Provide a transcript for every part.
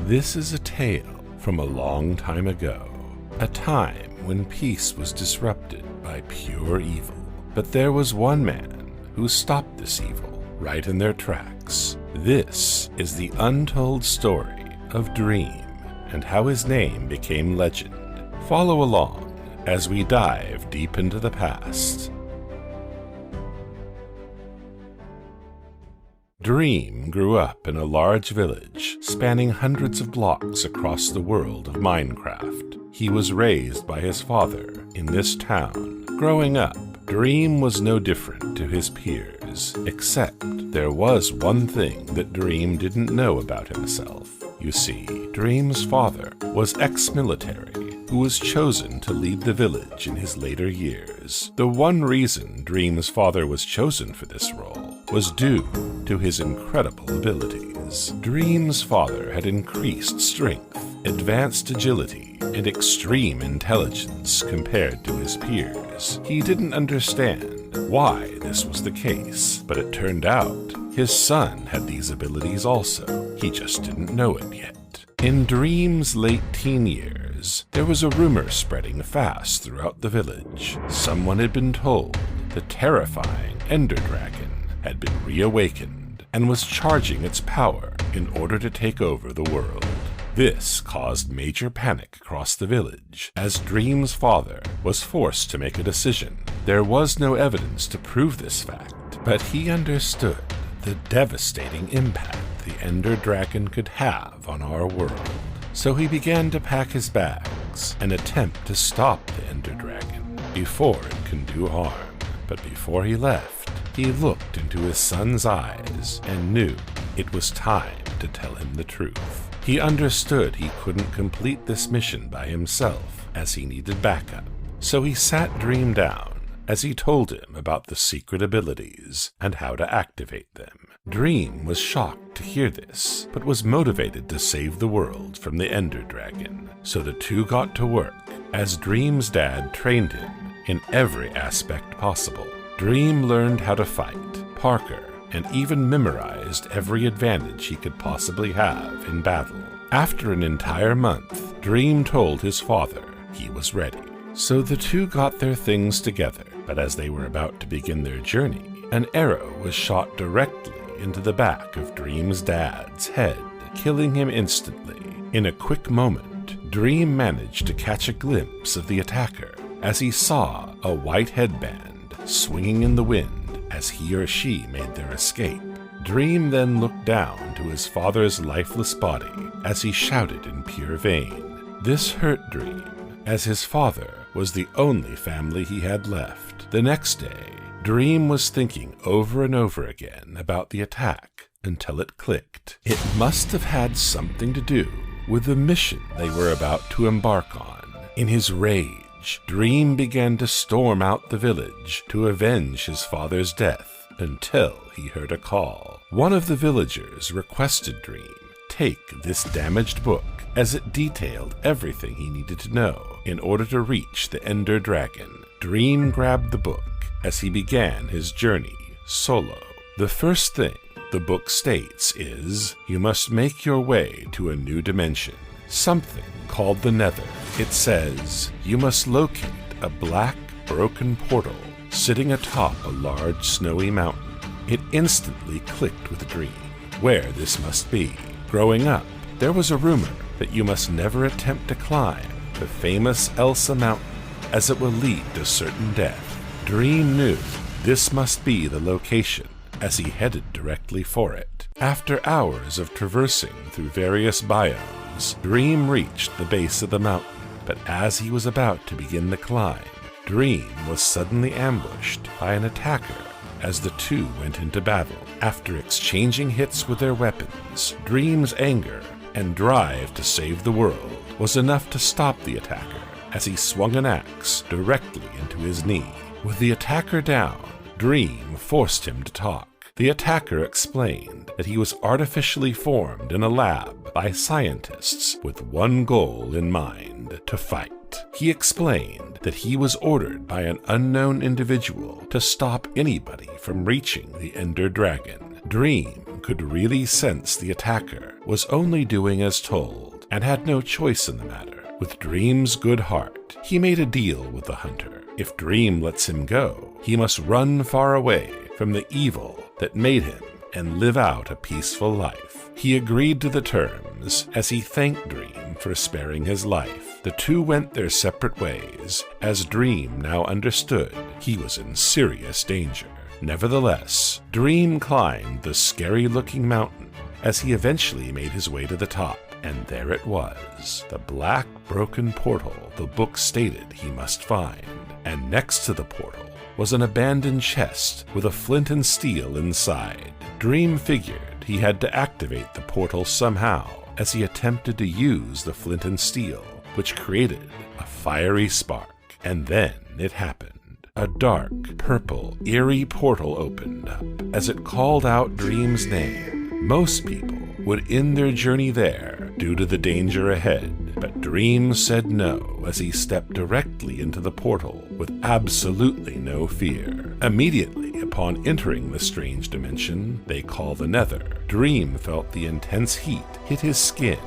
This is a tale from a long time ago, a time when peace was disrupted by pure evil. But there was one man who stopped this evil right in their tracks. This is the untold story of Dream and how his name became legend. Follow along as we dive deep into the past. Dream grew up in a large village spanning hundreds of blocks across the world of Minecraft. He was raised by his father in this town. Growing up, Dream was no different to his peers, except there was one thing that Dream didn't know about himself. You see, Dream's father was ex-military, who was chosen to lead the village in his later years. The one reason Dream's father was chosen for this role was due to his incredible abilities. Dream's father had increased strength, advanced agility, and extreme intelligence compared to his peers. He didn't understand why this was the case, but it turned out his son had these abilities also. He just didn't know it yet. In Dream's late teen years, there was a rumor spreading fast throughout the village. Someone had been told the terrifying Ender Dragon had been reawakened and was charging its power in order to take over the world. This caused major panic across the village, as Dream's father was forced to make a decision. There was no evidence to prove this fact, but he understood the devastating impact the Ender Dragon could have on our world. So he began to pack his bags and attempt to stop the Ender Dragon before it can do harm. But before he left, he looked into his son's eyes and knew it was time to tell him the truth. He understood he couldn't complete this mission by himself, as he needed backup. So he sat Dream down as he told him about the secret abilities and how to activate them. Dream was shocked to hear this, but was motivated to save the world from the Ender Dragon. So the two got to work, as Dream's dad trained him in every aspect possible. Dream learned how to fight, parkour, and even memorized every advantage he could possibly have in battle. After an entire month, Dream told his father he was ready. So the two got their things together, but as they were about to begin their journey, an arrow was shot directly into the back of Dream's dad's head, killing him instantly. In a quick moment, Dream managed to catch a glimpse of the attacker as he saw a white headband swinging in the wind as he or she made their escape. Dream then looked down to his father's lifeless body as he shouted in pure vain. This hurt Dream, as his father was the only family he had left. The next day, Dream was thinking over and over again about the attack until it clicked. It must have had something to do with the mission they were about to embark on. In his rage, Dream began to storm out the village to avenge his father's death until he heard a call. One of the villagers requested Dream take this damaged book, as it detailed everything he needed to know in order to reach the Ender Dragon. Dream grabbed the book as he began his journey solo. The first thing the book states is, you must make your way to a new dimension, something called the Nether. It says, you must locate a black, broken portal sitting atop a large snowy mountain. It instantly clicked with Dream where this must be. Growing up, there was a rumor that you must never attempt to climb the famous Elsa Mountain, as it will lead to certain death. Dream knew this must be the location, as he headed directly for it. After hours of traversing through various biomes, Dream reached the base of the mountain, but as he was about to begin the climb, Dream was suddenly ambushed by an attacker as the two went into battle. After exchanging hits with their weapons, Dream's anger and drive to save the world was enough to stop the attacker as he swung an axe directly into his knee. With the attacker down, Dream forced him to talk. The attacker explained that he was artificially formed in a lab by scientists with one goal in mind: to fight. He explained that he was ordered by an unknown individual to stop anybody from reaching the Ender Dragon. Dream Dream could really sense the attacker was only doing as told and had no choice in the matter. With Dream's good heart, he made a deal with the hunter. If Dream lets him go, he must run far away from the evil that made him and live out a peaceful life. He agreed to the terms as he thanked Dream for sparing his life. The two went their separate ways, as Dream now understood he was in serious danger. Nevertheless, Dream climbed the scary-looking mountain as he eventually made his way to the top, and there it was, the black, broken portal the book stated he must find. And next to the portal was an abandoned chest with a flint and steel inside. Dream figured he had to activate the portal somehow as he attempted to use the flint and steel, which created a fiery spark. And then it happened. A dark, purple, eerie portal opened up as it called out Dream's name. Most people would end their journey there due to the danger ahead, but Dream said no as he stepped directly into the portal with absolutely no fear. Immediately upon entering the strange dimension they call the Nether, Dream felt the intense heat hit his skin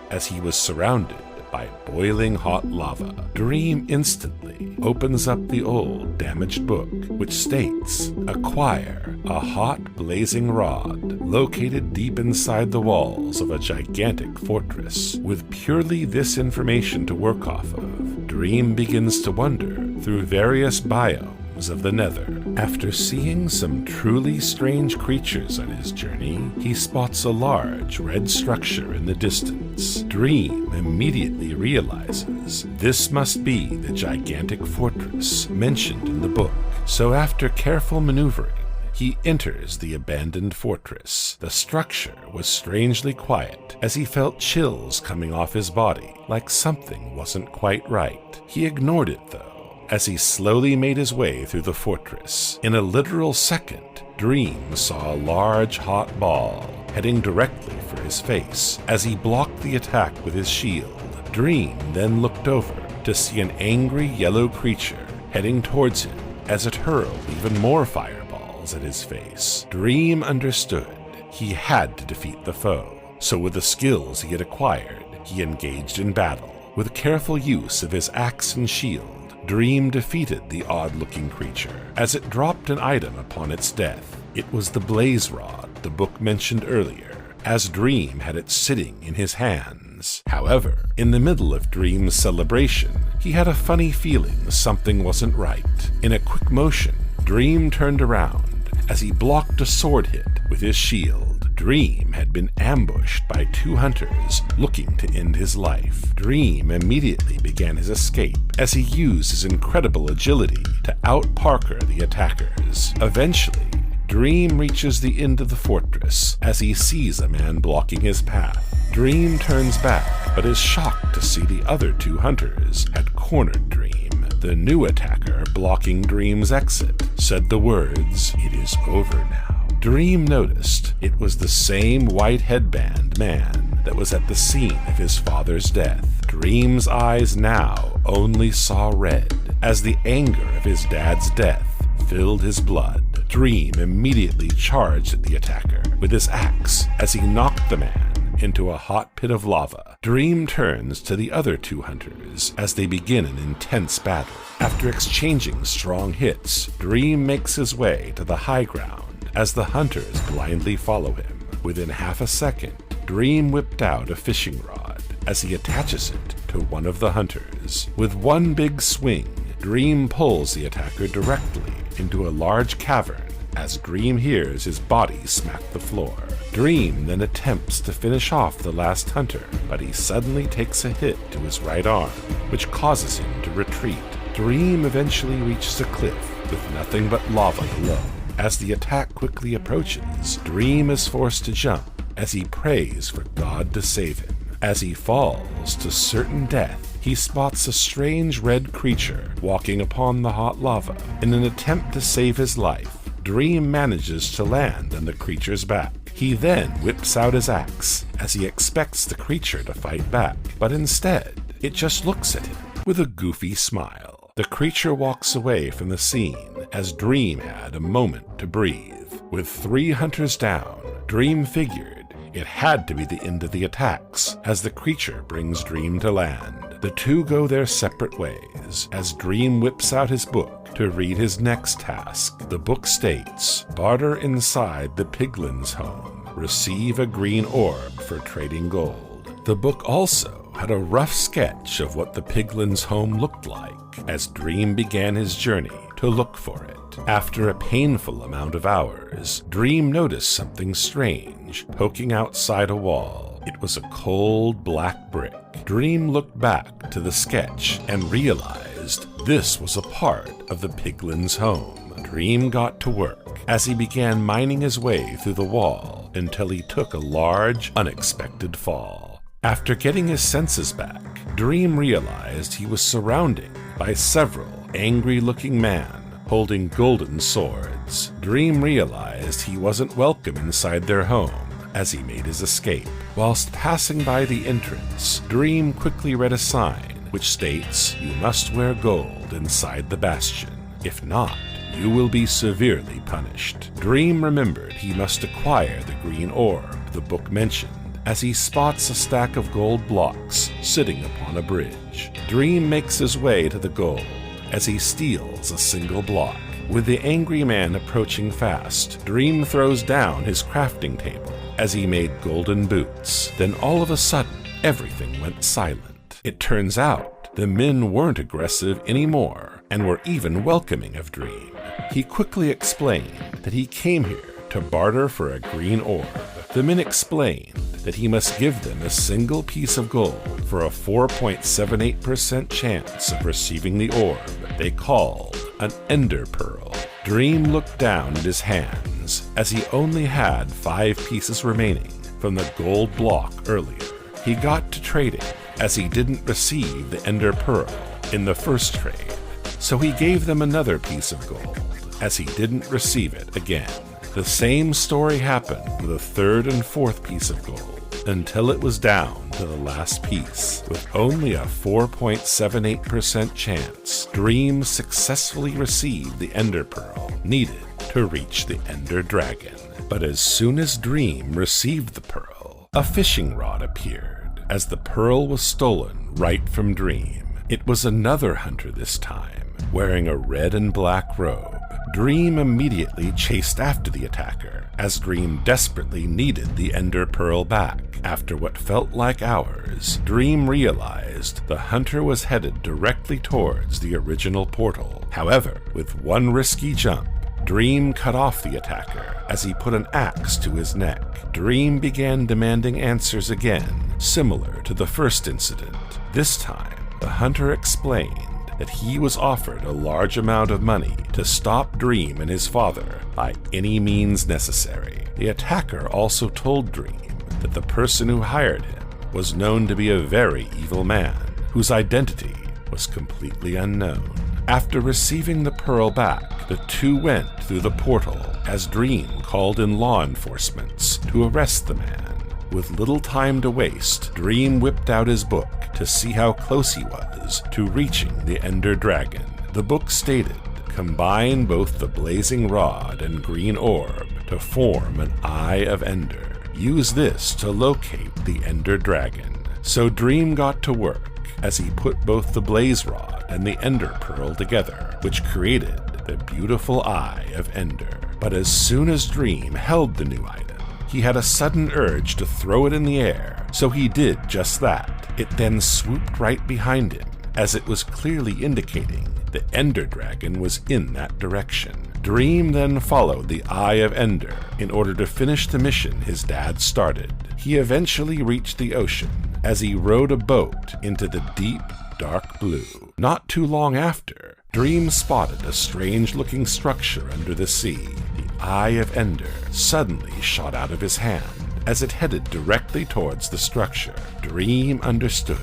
as he was surrounded by boiling hot lava. Dream instantly opens up the old damaged book, which states, "Acquire a hot blazing rod located deep inside the walls of a gigantic fortress." With purely this information to work off of, Dream begins to wander through various biomes of the Nether. After seeing some truly strange creatures on his journey, he spots a large red structure in the distance. Dream immediately realizes this must be the gigantic fortress mentioned in the book. So after careful maneuvering, he enters the abandoned fortress. The structure was strangely quiet as he felt chills coming off his body, like something wasn't quite right. He ignored it though, as he slowly made his way through the fortress. In a literal second, Dream saw a large hot ball heading directly for his face. As he blocked the attack with his shield, Dream then looked over to see an angry yellow creature heading towards him as it hurled even more fireballs at his face. Dream understood he had to defeat the foe, so with the skills he had acquired, he engaged in battle. With careful use of his axe and shield, Dream defeated the odd-looking creature as it dropped an item upon its death. It was the blaze rod the book mentioned earlier, as Dream had it sitting in his hands. However, in the middle of Dream's celebration, he had a funny feeling something wasn't right. In a quick motion, Dream turned around as he blocked a sword hit with his shield. Dream had been ambushed by two hunters looking to end his life. Dream immediately began his escape as he used his incredible agility to out-parker the attackers. Eventually, Dream reaches the end of the fortress as he sees a man blocking his path. Dream turns back, but is shocked to see the other two hunters had cornered Dream. The new attacker blocking Dream's exit said the words, "It is over now." Dream noticed it was the same white headband man that was at the scene of his father's death. Dream's eyes now only saw red as the anger of his dad's death filled his blood. Dream immediately charged at the attacker with his axe as he knocked the man into a hot pit of lava. Dream turns to the other two hunters as they begin an intense battle. After exchanging strong hits, Dream makes his way to the high ground as the hunters blindly follow him. Within half a second, Dream whipped out a fishing rod as he attaches it to one of the hunters. With one big swing, Dream pulls the attacker directly into a large cavern as Dream hears his body smack the floor. Dream then attempts to finish off the last hunter, but he suddenly takes a hit to his right arm, which causes him to retreat. Dream eventually reaches a cliff with nothing but lava below. As the attack quickly approaches, Dream is forced to jump as he prays for God to save him. As he falls to certain death, he spots a strange red creature walking upon the hot lava. In an attempt to save his life, Dream manages to land on the creature's back. He then whips out his axe as he expects the creature to fight back, but instead, it just looks at him with a goofy smile. The creature walks away from the scene as Dream had a moment to breathe. With three hunters down, Dream figured it had to be the end of the attacks as the creature brings Dream to land. The two go their separate ways as Dream whips out his book to read his next task. The book states, "Barter inside the piglin's home. Receive a green orb for trading gold." The book also had a rough sketch of what the piglin's home looked like as Dream began his journey to look for it. After a painful amount of hours, Dream noticed something strange poking outside a wall. It was a cold black brick. Dream looked back to the sketch and realized this was a part of the piglin's home. Dream got to work as he began mining his way through the wall until he took a large, unexpected fall. After getting his senses back, Dream realized he was surrounded by several angry-looking men holding golden swords. Dream realized he wasn't welcome inside their home as he made his escape. Whilst passing by the entrance, Dream quickly read a sign which states, "You must wear gold inside the bastion. If not, you will be severely punished." Dream remembered he must acquire the green orb the book mentioned as he spots a stack of gold blocks sitting upon a bridge. Dream makes his way to the gold as he steals a single block. With the angry man approaching fast, Dream throws down his crafting table as he made golden boots. Then all of a sudden, everything went silent. It turns out the men weren't aggressive anymore and were even welcoming of Dream. He quickly explained that he came here to barter for a green orb. The men explained that he must give them a single piece of gold for a 4.78% chance of receiving the orb they called an ender pearl. Dream looked down at his hands as he only had 5 pieces remaining from the gold block earlier. He got to trading as he didn't receive the ender pearl in the first trade, so he gave them another piece of gold as he didn't receive it again. The same story happened with a third and fourth piece of gold until it was down to the last piece. With only a 4.78% chance, Dream successfully received the ender pearl needed to reach the ender dragon. But as soon as Dream received the pearl, a fishing rod appeared as the pearl was stolen right from Dream. It was another hunter this time, wearing a red and black robe. Dream immediately chased after the attacker, as Dream desperately needed the ender pearl back. After what felt like hours, Dream realized the hunter was headed directly towards the original portal. However, with one risky jump, Dream cut off the attacker as he put an axe to his neck. Dream began demanding answers again, similar to the first incident. This time, the hunter explained that he was offered a large amount of money to stop Dream and his father by any means necessary. The attacker also told Dream that the person who hired him was known to be a very evil man, whose identity was completely unknown. After receiving the pearl back, the two went through the portal as Dream called in law enforcement to arrest the man. With little time to waste, Dream whipped out his book to see how close he was to reaching the ender dragon. The book stated, "Combine both the blazing rod and green orb to form an Eye of Ender. Use this to locate the ender dragon." So Dream got to work as he put both the blaze rod and the ender pearl together, which created the beautiful Eye of Ender. But as soon as Dream held the new item, he had a sudden urge to throw it in the air, so he did just that. It then swooped right behind him, as it was clearly indicating the ender dragon was in that direction. Dream then followed the Eye of Ender in order to finish the mission his dad started. He eventually reached the ocean as he rowed a boat into the deep, dark blue. Not too long after, Dream spotted a strange-looking structure under the sea. The Eye of Ender suddenly shot out of his hand as it headed directly towards the structure. Dream understood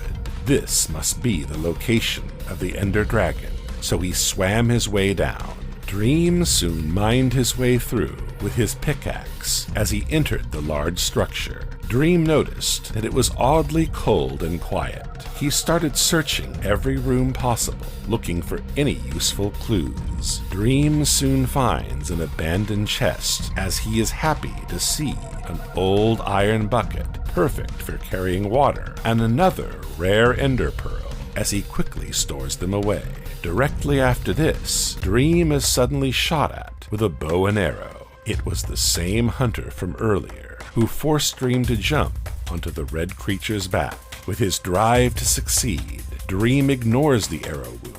this must be the location of the ender dragon, so he swam his way down. Dream soon mined his way through with his pickaxe as he entered the large structure. Dream noticed that it was oddly cold and quiet. He started searching every room possible, looking for any useful clues. Dream soon finds an abandoned chest as he is happy to see an old iron bucket, perfect for carrying water, and another rare ender pearl, as he quickly stores them away. Directly after this, Dream is suddenly shot at with a bow and arrow. It was the same hunter from earlier who forced Dream to jump onto the red creature's back. With his drive to succeed, Dream ignores the arrow wound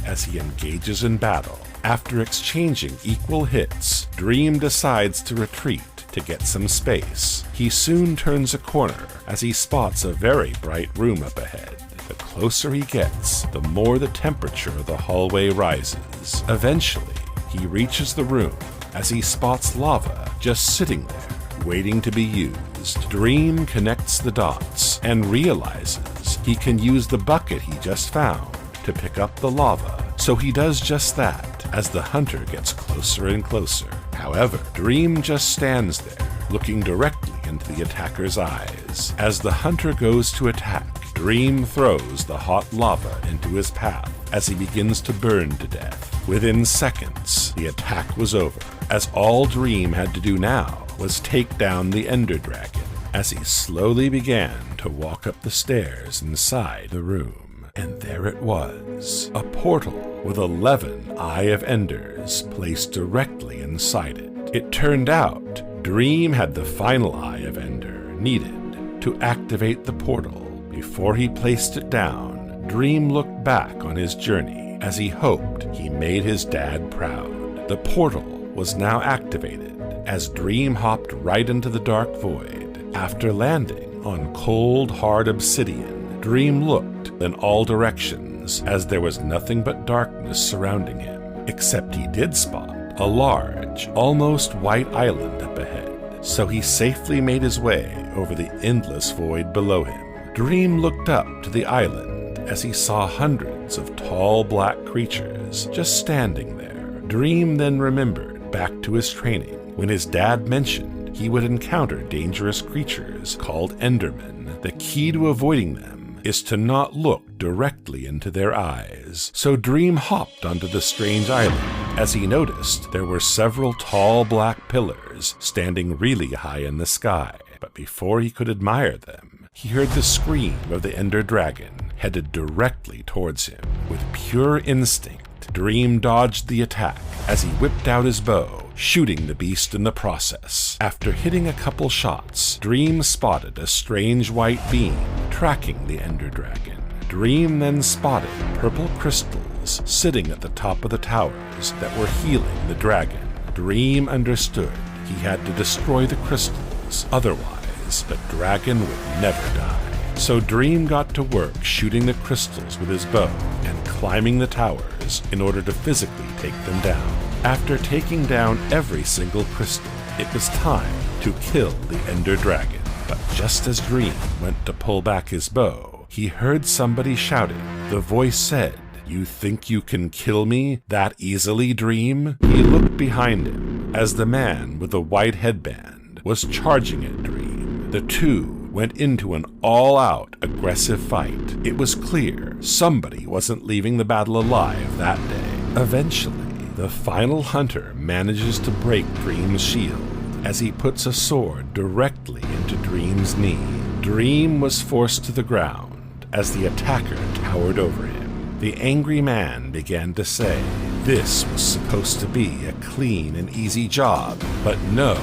as he engages in battle. After exchanging equal hits, Dream decides to retreat to get some space. He soon turns a corner as he spots a very bright room up ahead. The closer he gets, the more the temperature of the hallway rises. Eventually, he reaches the room as he spots lava just sitting there, waiting to be used. Dream connects the dots and realizes he can use the bucket he just found to pick up the lava, so he does just that as the hunter gets closer and closer. However, Dream just stands there, looking directly into the attacker's eyes. As the hunter goes to attack, Dream throws the hot lava into his path as he begins to burn to death. Within seconds, the attack was over, as all Dream had to do now was take down the Ender Dragon, as he slowly began to walk up the stairs inside the room. And there it was, a portal with 11 Eye of Enders placed directly inside it. It turned out Dream had the final Eye of Ender needed to activate the portal. Before he placed it down, Dream looked back on his journey as he hoped he made his dad proud. The portal was now activated as Dream hopped right into the dark void. After landing on cold, hard obsidian, Dream looked in all directions as there was nothing but darkness surrounding him, except he did spot a large, almost white island up ahead, so he safely made his way over the endless void below him. Dream looked up to the island as he saw hundreds of tall black creatures just standing there. Dream then remembered back to his training when his dad mentioned he would encounter dangerous creatures called Endermen. The key to avoiding them is to not look directly into their eyes. So Dream hopped onto the strange island as he noticed there were several tall black pillars standing really high in the sky. But before he could admire them, he heard the scream of the Ender Dragon headed directly towards him. With pure instinct, Dream dodged the attack as he whipped out his bow, shooting the beast in the process. After hitting a couple shots, Dream spotted a strange white beam tracking the Ender Dragon. Dream then spotted purple crystals sitting at the top of the towers that were healing the dragon. Dream understood he had to destroy the crystals, otherwise the dragon would never die. So Dream got to work shooting the crystals with his bow and climbing the towers in order to physically take them down. After taking down every single crystal, it was time to kill the Ender Dragon. But just as Dream went to pull back his bow, he heard somebody shouting. The voice said, "You think you can kill me that easily, Dream?" He looked behind him as the man with the white headband was charging at Dream. The two went into an all-out aggressive fight. It was clear somebody wasn't leaving the battle alive that day. Eventually, the final hunter manages to break Dream's shield as he puts a sword directly into Dream's knee. Dream was forced to the ground as the attacker towered over him. The angry man began to say, "This was supposed to be a clean and easy job, but no,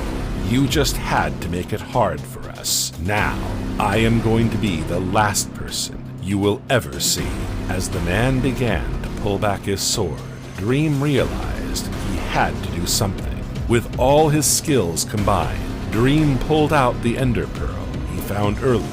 you just had to make it hard for us. Now, I am going to be the last person you will ever see." As the man began to pull back his sword, Dream realized he had to do something. With all his skills combined, Dream pulled out the Ender Pearl he found earlier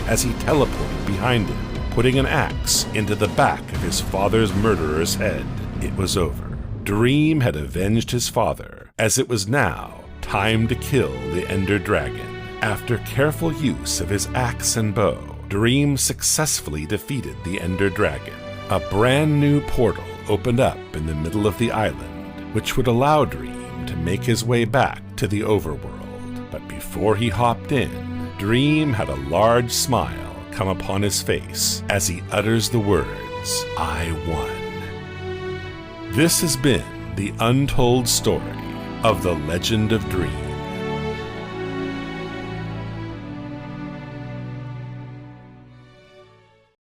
as he teleported behind him, putting an axe into the back of his father's murderer's head. It was over. Dream had avenged his father, as it was now time to kill the Ender Dragon. After careful use of his axe and bow, Dream successfully defeated the Ender Dragon. A brand new portal opened up in the middle of the island, which would allow Dream to make his way back to the overworld. But before he hopped in, Dream had a large smile come upon his face as he utters the words, "I won." This has been the untold story of the Legend of Dream.